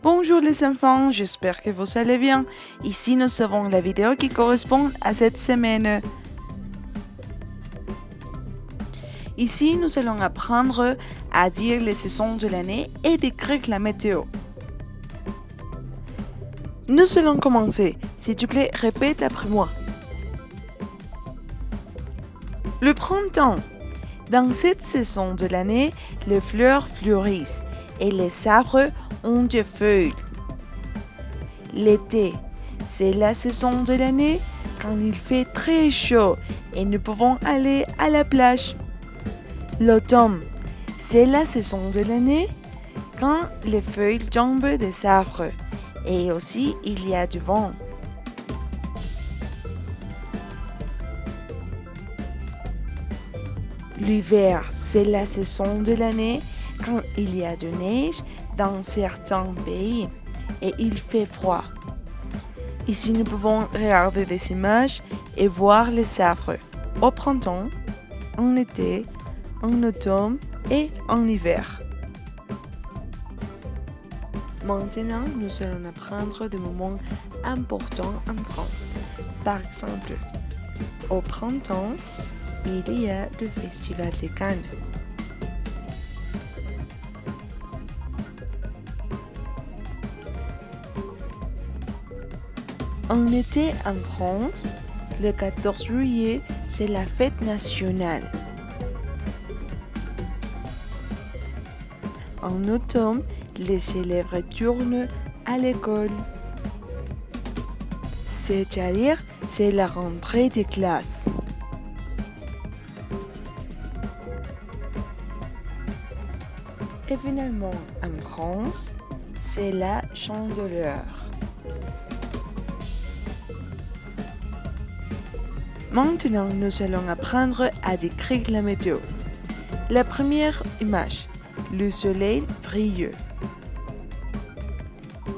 Bonjour les enfants, j'espère que vous allez bien. Ici, nous avons la vidéo qui correspond à cette semaine. Ici, nous allons apprendre à dire les saisons de l'année et décrire la météo. Nous allons commencer. S'il te plaît, répète après moi. Le printemps. Dans cette saison de l'année, les fleurs fleurissent et les arbres ont des feuilles. L'été, c'est la saison de l'année quand il fait très chaud et nous pouvons aller à la plage. L'automne, c'est la saison de l'année quand les feuilles tombent des arbres et aussi il y a du vent. L'hiver, c'est la saison de l'année quand il y a de neige dans certains pays et il fait froid. Ici, nous pouvons regarder des images et voir les arbres au printemps, en été, en automne et en hiver. Maintenant, nous allons apprendre des moments importants en France. Par exemple, au printemps, il y a le Festival de Cannes. En été en France, le 14 juillet, c'est la fête nationale. En automne, les élèves retournent à l'école. C'est-à-dire, c'est la rentrée des classes. Et finalement, en France, c'est la Chandeleur. Maintenant, nous allons apprendre à décrire la météo. La première image, le soleil brilleux.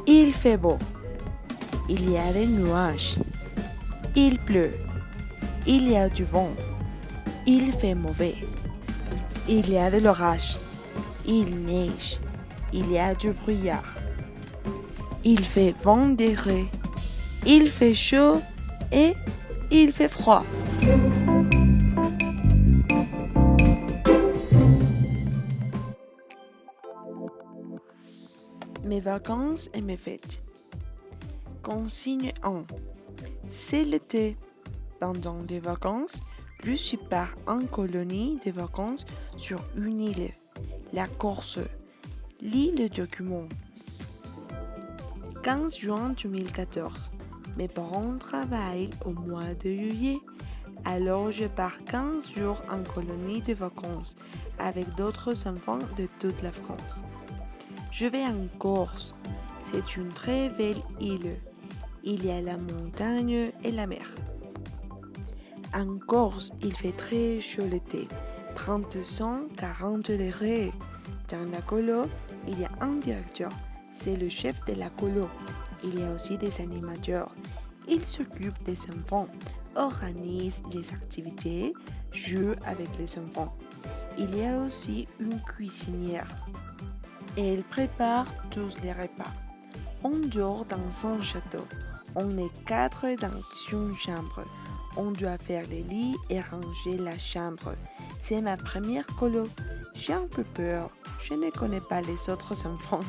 Il fait beau. Il y a des nuages. Il pleut. Il y a du vent. Il fait mauvais. Il y a de l'orage. Il neige. Il y a du brouillard. Il fait 20 degrés. Il fait chaud et il fait froid. Mes vacances et mes fêtes. Consigne 1. C'est l'été. Pendant les vacances, je pars en colonie de vacances sur une île, la Corse. Lis le document. 15 juin 2014. Mes parents travaillent au mois de juillet, alors je pars 15 jours en colonie de vacances avec d'autres enfants de toute la France. Je vais en Corse. C'est une très belle île. Il y a la montagne et la mer. En Corse, il fait très chaud l'été, 40 degrés. Dans la colo, il y a un directeur. C'est le chef de la colo. Il y a aussi des animateurs. Il s'occupe des enfants, organise les activités, joue avec les enfants. Il y a aussi une cuisinière. Et elle prépare tous les repas. On dort dans un château. On est 4 dans une chambre. On doit faire les lits et ranger la chambre. C'est ma première colo. J'ai un peu peur. Je ne connais pas les autres enfants.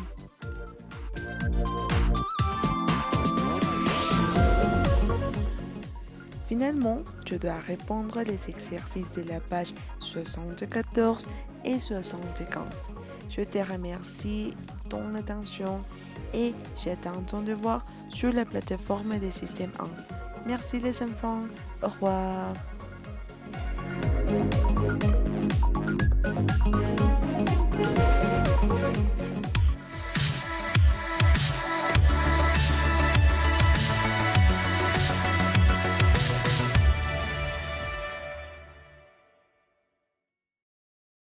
Finalement, tu dois répondre les exercices de la page 74 et 75. Je te remercie de ton attention et j'attends ton devoir sur la plateforme des systèmes 1. Merci les enfants. Au revoir.